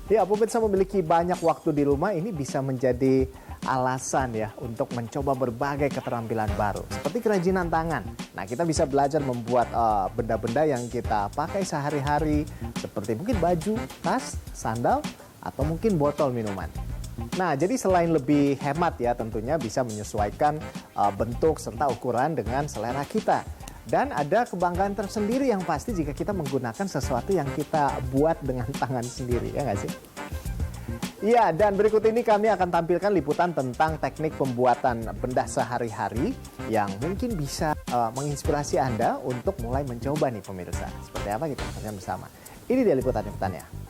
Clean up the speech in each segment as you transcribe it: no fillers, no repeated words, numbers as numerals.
Ya, pemirsa memiliki banyak waktu di rumah ini bisa menjadi alasan ya untuk mencoba berbagai keterampilan baru seperti kerajinan tangan. Nah, kita bisa belajar membuat benda-benda yang kita pakai sehari-hari seperti mungkin baju, tas, sandal, atau mungkin botol minuman. Nah, jadi selain lebih hemat ya tentunya bisa menyesuaikan bentuk serta ukuran dengan selera kita. Dan ada kebanggaan tersendiri yang pasti jika kita menggunakan sesuatu yang kita buat dengan tangan sendiri, ya nggak sih? Iya, dan berikut ini kami akan tampilkan liputan tentang teknik pembuatan benda sehari-hari yang mungkin bisa menginspirasi Anda untuk mulai mencoba nih pemirsa. Seperti apa kita saksikan bersama. Ini dia liputan-liputannya.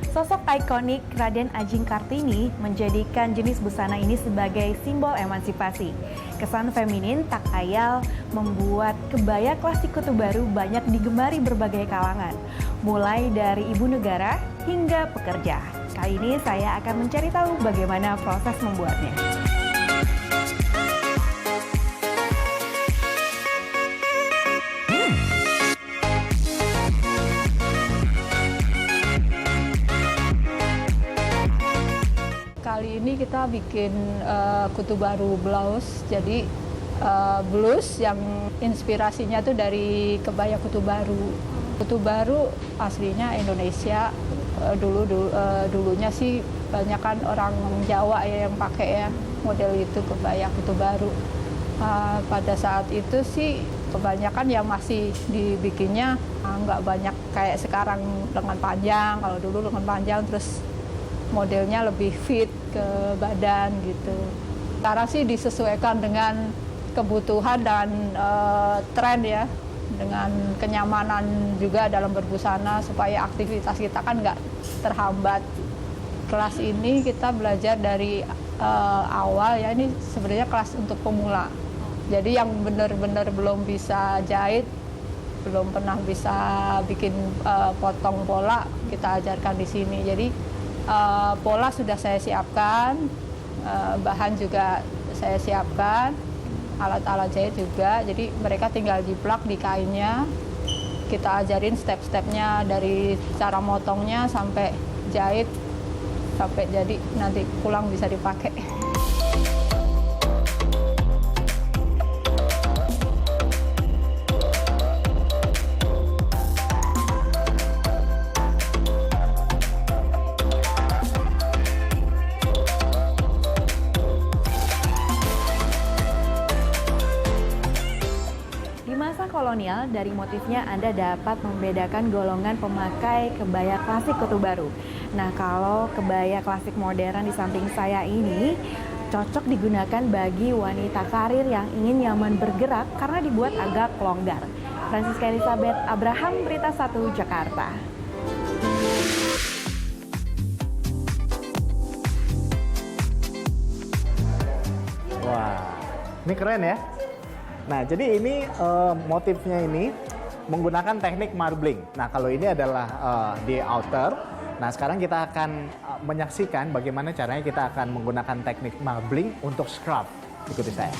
Sosok ikonik Raden Adjing Kartini menjadikan jenis busana ini sebagai simbol emansipasi. Kesan feminin tak ayal membuat kebaya klasik Kutu Baru banyak digemari berbagai kalangan, mulai dari ibu negara hingga pekerja. Kali ini saya akan mencari tahu bagaimana proses membuatnya. Kali ini kita bikin Kutu Baru blouse, jadi blouse yang inspirasinya tuh dari kebaya Kutu Baru. Kutu Baru aslinya Indonesia, dulunya sih banyak kan orang Jawa ya yang pakai ya model itu kebaya Kutu Baru. Pada saat itu sih kebanyakan yang masih dibikinnya nggak banyak kayak sekarang lengan panjang, kalau dulu lengan panjang terus modelnya lebih fit ke badan gitu. Sekarang sih disesuaikan dengan kebutuhan dan tren ya, dengan kenyamanan juga dalam berbusana supaya aktivitas kita kan nggak terhambat. Kelas ini kita belajar dari awal ya, ini sebenarnya kelas untuk pemula. Jadi yang benar-benar belum bisa jahit, belum pernah bisa bikin potong pola, kita ajarkan di sini. Jadi pola sudah saya siapkan, bahan juga saya siapkan, alat-alat jahit juga. Jadi mereka tinggal jiplak di kainnya. Kita ajarin step-stepnya dari cara motongnya sampai jahit, sampai jadi nanti pulang bisa dipakai. Kolonial, dari motifnya Anda dapat membedakan golongan pemakai kebaya klasik Kutu Baru. Nah, kalau kebaya klasik modern di samping saya ini cocok digunakan bagi wanita karir yang ingin nyaman bergerak karena dibuat agak longgar. Francisca Elizabeth Abraham, Berita 1, Jakarta. Wah, ini keren ya. Nah, jadi ini motifnya ini menggunakan teknik marbling. Nah, kalau ini adalah di outer. Nah, sekarang kita akan menyaksikan bagaimana caranya kita akan menggunakan teknik marbling untuk scrub. Ikuti saya.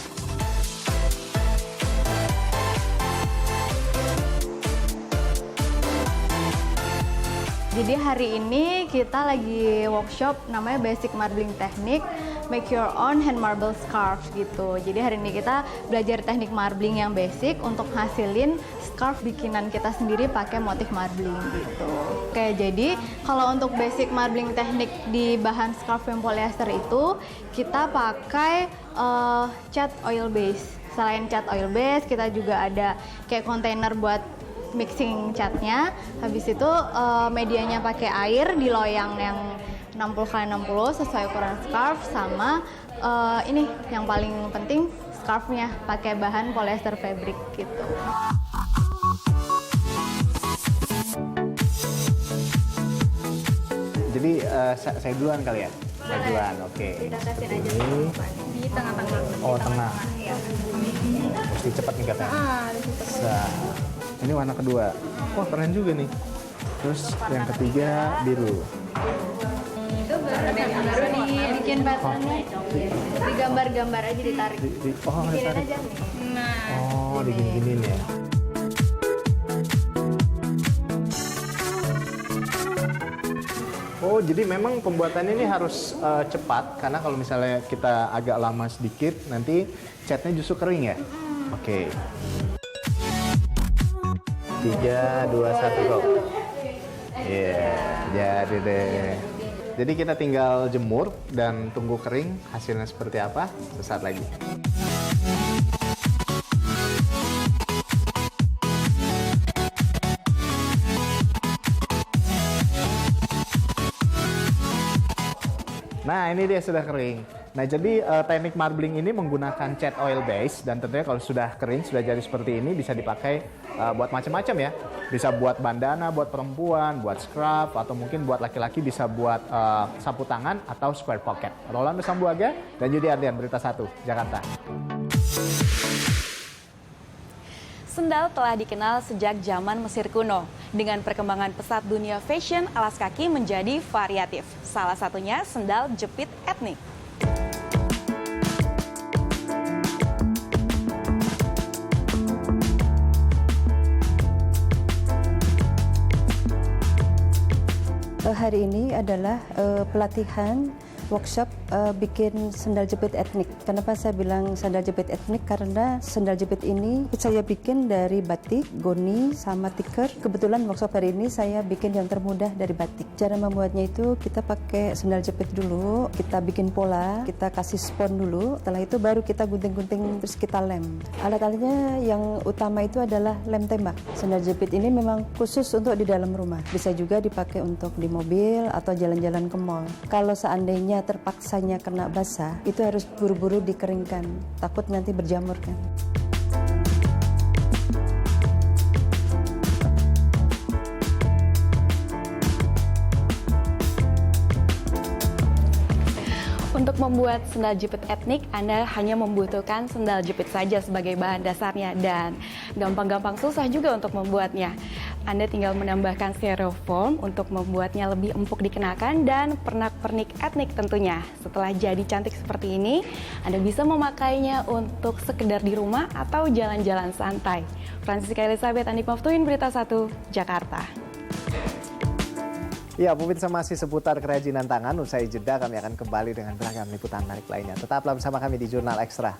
Jadi hari ini kita lagi workshop namanya Basic Marbling Technique, Make Your Own Hand Marble Scarf gitu. Jadi hari ini kita belajar teknik marbling yang basic untuk hasilin scarf bikinan kita sendiri pakai motif marbling gitu. Oke, jadi kalau untuk basic marbling teknik di bahan scarf yang polyester itu kita pakai cat oil base. Selain cat oil base, kita juga ada kayak kontainer buat mixing catnya. Habis itu medianya pakai air di loyang yang 60x60 sesuai ukuran scarf, sama ini yang paling penting scarfnya pakai bahan polyester fabric gitu. Jadi saya duluan kali ya? Saya duluan, oke. Kita tesin aja di tengah-tengah. Oh, tengah. Ya. Mesti cepat nih katanya. Ini warna kedua. Wah, keren juga nih. Terus yang ketiga biru. Itu Baru dibikin patternnya, digambar-gambar aja ditarik. Oh, Bikinin ditarik. aja nih. Nah, Oh, digini-giniin ya. Oh, jadi memang pembuatannya ini harus cepat karena kalau misalnya kita agak lama sedikit nanti catnya justru kering ya. Oke. 3, 2, 1, go. Iya, jadi deh. Jadi kita tinggal jemur dan tunggu kering, hasilnya seperti apa sesaat lagi. Nah, ini dia sudah kering. Nah, jadi teknik marbling ini menggunakan cat oil base dan tentunya kalau sudah kering, sudah jadi seperti ini bisa dipakai buat macam-macam ya. Bisa buat bandana, buat perempuan, buat scarf, atau mungkin buat laki-laki bisa buat sapu tangan atau square pocket. Rolando Sambuaga dan Yudi Ardian, Berita 1, Jakarta. Sendal telah dikenal sejak zaman Mesir kuno. Dengan perkembangan pesat dunia fashion, alas kaki menjadi variatif. Salah satunya sendal jepit etnik. Hari ini adalah pelatihan workshop bikin sendal jepit etnik. Kenapa saya bilang sendal jepit etnik? Karena sendal jepit ini saya bikin dari batik, goni, sama tikar. Kebetulan workshop hari ini saya bikin yang termudah dari batik. Cara membuatnya itu kita pakai sendal jepit dulu, kita bikin pola, kita kasih spon dulu. Setelah itu baru kita gunting-gunting terus kita lem. Alat-alatnya yang utama itu adalah lem tembak. Sendal jepit ini memang khusus untuk di dalam rumah. Bisa juga dipakai untuk di mobil atau jalan-jalan ke mall. Kalau seandainya terpaksanya kena basah, itu harus buru-buru dikeringkan. Takut nanti berjamur kan. Untuk membuat sendal jepit etnik, Anda hanya membutuhkan sendal jepit saja sebagai bahan dasarnya dan gampang-gampang susah juga untuk membuatnya. Anda tinggal menambahkan styrofoam untuk membuatnya lebih empuk dikenakan dan pernak-pernik etnik tentunya. Setelah jadi cantik seperti ini, Anda bisa memakainya untuk sekedar di rumah atau jalan-jalan santai. Francisca Elizabeth, Andi Maftuin, Berita 1, Jakarta. Ya, pemirsa masih seputar kerajinan tangan. Usai jeda kami akan kembali dengan beragam liputan menarik lainnya. Tetaplah bersama kami di Jurnal Ekstra.